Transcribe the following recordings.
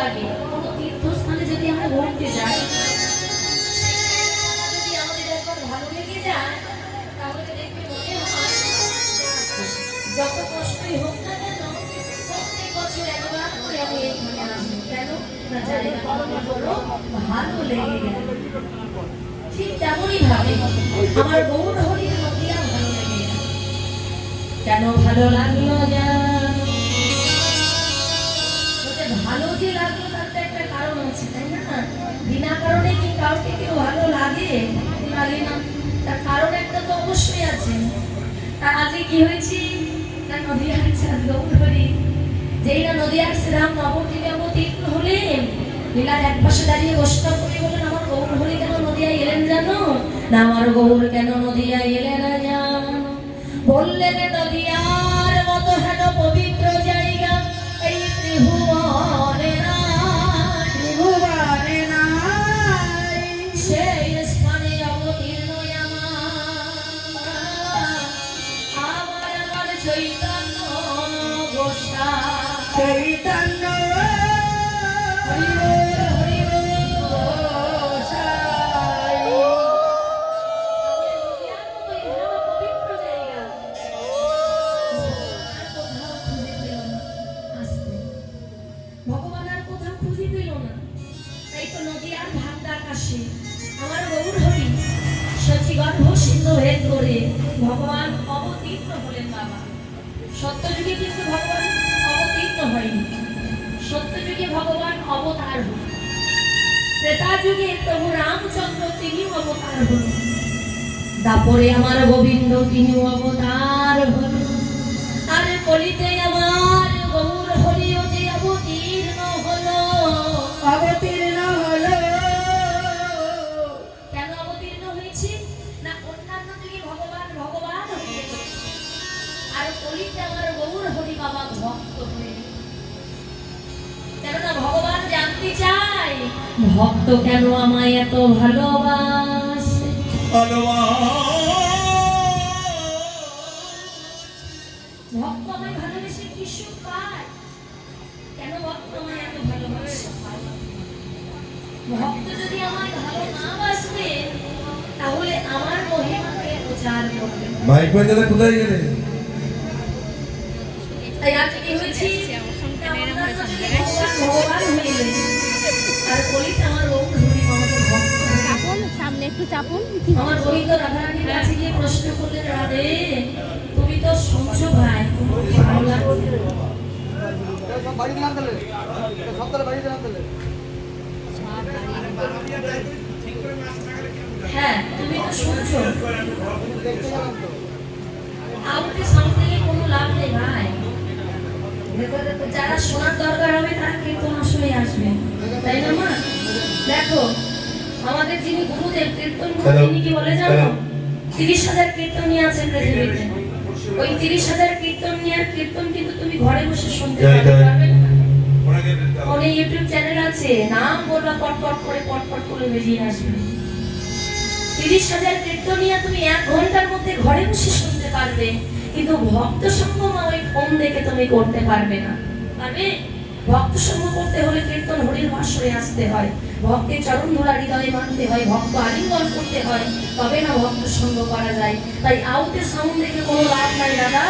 লাগে। কোনো তীর্থস্থানে যদি আমরা ঘুরতে যাই, যদি আমাদের একবার ভালো লেগে যায়, তাহলে দেখবে মনে হয় যত কষ্টই হোক না কেন প্রত্যেক বছর একবার করে আমি এইখানে আসবো। কেন না জায়গাটা আমার বড় ভালো লেগে গেল। ঠিক তেমনই ভাবে আমার গৌর হরির নদিয়া ভালো লেগে গেল। কেন ভালো লাগলো জানো? ভালো যে লাগলো তার তো একটা কারণ আছে, তাই না? বিনা কারণে কি কাউকে কেউ ভালো লাগে? লাগে না। তার কারণ একটা তো অবশ্যই আছে। তা আজকে কি হয়েছে না, নদিয়ার চাঁদ গৌর হরি যেই না নদিয়ার শ্রীরাম নবদ্বীপে অবতীর্ণ হলেন, লীলার এক পাশে দাঁড়িয়ে বৈষ্ণব কবি বলেন, আমার গৌর হরি কেন নদিয়ায় এলেন জানো? না আমার গৌর কেন নদিয়ায় এলেন জানো? বললেন নদিয়ার মতো হেন পবিত্র জায়গা এই ত্রিভুবনে নাই, সেই স্থানে অবতীর্ণ আমার চৈতন্য গোসাই। চৈতন্য ভগবান অবতীর্ণ হলেন। বাবা সত্যযুগে কিন্তু ভগবান অবতীর্ণ হয়নি, সত্যযুগে ভগবান অবতার হল। ত্রেতা যুগে প্রভু রামচন্দ্র তিনিও অবতার হল, তারপরে আমার গোবিন্দ তিনিও অবতার হল। আর কলিতে আমার গৌর হরিও যে অবতীর্ণ হলো, অবতীর্ণ হলো। কেন অবতীর্ণ হয়েছে না? অন্যান্য যুগে ভগবান ভগবান হয়ে গেল, আর কলিতে আমার গৌর হরি বাবা ভক্ত হয়ে। কেননা ভগবান জানতে চায় ভক্ত কেন আমায় এত ভালোবাসে। ভক্ত আমায় ভালোবেসে কি সুখ পায়? কেন ভক্ত আমায় এত ভালোবাসে? ভক্ত যদি আমায় ভালো না বাসবে তাহলে আমার মহিমাকে প্রচার করবে। মাইক বাজারে কোথায় গেলে? তাই আজ কি হয়েছে? ভগবান হইলেন আর কলিতে আমার গৌর হরি আমাদের ভক্ত। চাপুন সামনে একটু চাপুন। আমার গোবিন্দ রাধারানীর কাছে গিয়ে প্রশ্ন করলেন, রাধে তুমি তো শুনছো ভাই, তোমার কি ভালো লাগছে? হ্যাঁ তুমি তো শুনছো, আমাকে সামনে গিয়ে কোনো লাভ নেই ভাই। যারা শোনার দরকার হবে তারা কীর্তন আসলে আসবে, তাই না মা? দেখো আমাদের যিনি গুরুদেব কীর্তন তিনি কি বলে জানো? 30,000 কীর্তনী আছেন পৃথিবীতে। ওই 30,000 কীর্তনিয়ার কীর্তন কিন্তু তুমি ঘরে বসে শুনতে পারবে না। অনেক ইউটিউব চ্যানেল আছে, নাম বলবা পটপট করে বেরিয়ে আসবে। 30,000 কীর্তনিয়া তুমি 1 ঘন্টার মধ্যে ঘরে বসে শুনতে পারবে, কিন্তু ভক্ত সঙ্গম ওই ফোন দেখে তুমি করতে পারবে না। পারবে? ভক্ত সঙ্গ করতে হলে কীর্তন হরির ভাষণে আসতে হয়, ভক্তের চরণ ধরা হৃদয়ে মানতে হয়, ভক্ত আলিঙ্গন করতে হয়, তবে না ভক্ত সঙ্গ করা যায়। তাই আউটে সাউন্ড দেখে কোনো লাভ নাই দাদা।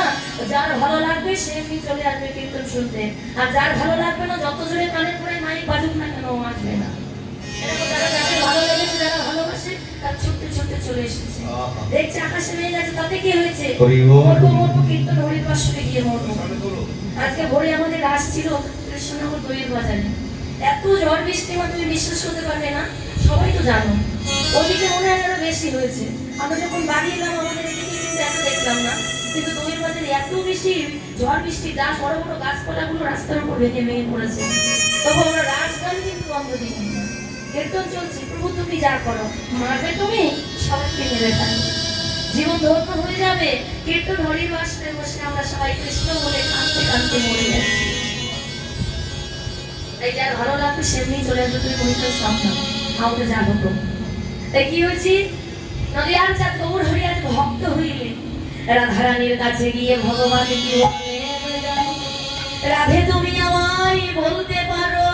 যার ভালো লাগবে সে এমনি চলে আসবে কীর্তন শুনতে, আর যার ভালো লাগবে না যত জোরে কানের পরে মাইক বাজুক না কেন আসবে না। এরকম যারা যাদের ভালো লেগেছে, যারা ভালোবাসে তার ছুটতে ছুটতে চলে এসেছে। দেখছে আকাশে মেঘ আছে, তাতে কি হয়েছে? মরবো কীর্তন হরির ভাষণে গিয়ে মরবো। আজকে ভোরে আমাদের গাছ ছিল কৃষ্ণনগর দইয়ের বাজারে, এত ঝড় বৃষ্টি মা তুমি বিশ্বাস করতে পারবে না। সবাই তো জানো ওদিকে মনে হয় আরো বেশি হয়েছে। আমরা যখন বাড়ি এলাম আমাদের এদিকে কিন্তু এত দেখলাম না, কিন্তু দইয়ের বাজারে এত বেশি ঝড় বৃষ্টি, গাছ বড় বড় গাছপালাগুলো রাস্তার উপর ভেঙে পড়েছে। তখন আমরা রাজগান কিন্তু বন্ধ দিই, কীর্তন চলছে, প্রভু তুমি যা করো, মারবে তুমি সবাইকে মেরে থাকো, জীবন ধন্য হয়ে যাবে। কীর্তন হরির বাসনে বসে আমরা সবাই কৃষ্ণ বলে কাঁদতে কাঁদতে মরে যাচ্ছি। তাই যার ভালো লাগবে সেমনি চলে আসবে, তুমি কবিতার সাবধান আউটে যাবো তো। তাই কি হয়েছে? নদিয়ার চাঁদ গৌর হরি আজ ভক্ত হইলেন। রাধারানীর কাছে গিয়ে ভগবান কি বললেন? রাধে তুমি আমায় বলতে পারো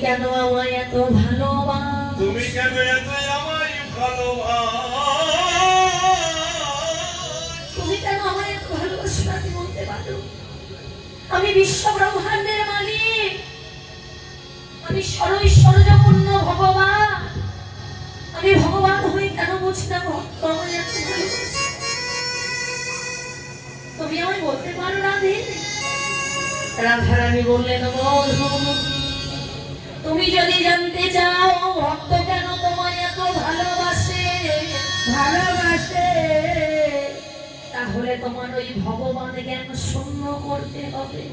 কেন আমায় এত ভালোবাসো? তুমি কেন এত আমায় ভালোবাসো? তুমি কেন আমায় এত ভালোবাসো আপনি বলতে পারো? আমি বিশ্ব ব্রহ্মাণ্ডের মালিক, আমি সর্বৈশ্বর্যপূর্ণ ভগবান। আমি ভগবান হয়ে কেন বুঝি না ভক্ত আমায় এত ভালোবাসে? তুমি আমায় বলতে পারো রাধে? রাধারানী বললেন, বধূ তুমি যদি জানতে চাও ভক্ত কেন তোমায় এত ভালোবাসে, তাহলে তোমার ওই ভগবান জ্ঞান শূন্য করতে হবে।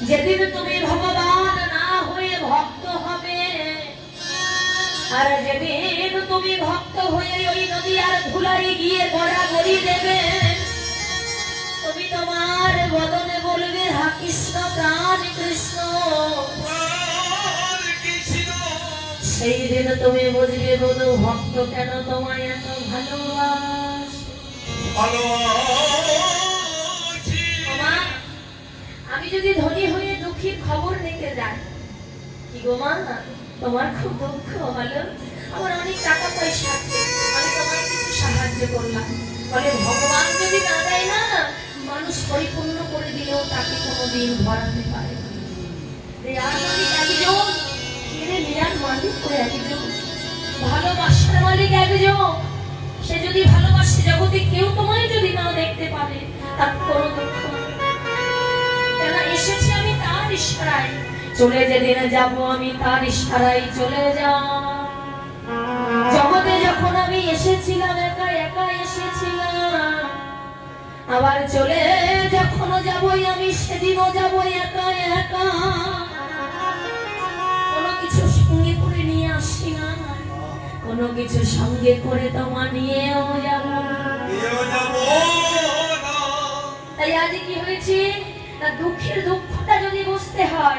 যেদিন তুমি ভগবান না হয়ে ভক্ত হবে, আর যেদিন তুমি ভক্ত হয়ে ওই নদী আর ধুলাই গিয়ে গড়াগড়ি দেবে, তুমি তোমার বদনে বলবে হা কৃষ্ণ প্রাণ কৃষ্ণ, সেই দিন তুমি বুঝবে বধূ ভক্ত কেন তোমায় এত ভালোবাসে। মা, আমি যদি ধনী হয়ে দুঃখীর খবর নিতে যাই, কি গো মা তোমার খুব দুঃখ হলো, আমার অনেক টাকা পয়সা আছে, আমি তোমায় কিছু সাহায্য করলাম, বলে ভগবান যদি না দেয় না, মানুষ পরিপূর্ণ করে দিলেও তাকে কোনোদিন ভরাতে পারে না। আর যদি একজন মিয়ার মালিক করে একজন, ভালোবাসার মালিক একজন, সে যদি ভালোবাসে জগতে কেউ তোমায় যদি না দেখতে পারে, তার কোনো দুঃখ নেই। কেন এসেছি আমি তার ইশারায়, চলে যেদিন যাব আমি তার ইশারায় চলে যাব। জগতে যখন আমি এসেছিলাম একা একা এসেছিলাম, আবার চলে যখন যাবই আমি সেদিনও যাব একা একা। কোনো কিছু সঙ্গে করে নিয়ে আসি না, কোনো কিছু সঙ্গে করে তোমা নিয়েও যাব। তাই আজ কি হয়েছে, দুঃখের দুঃখটা যদি বুঝতে হয়,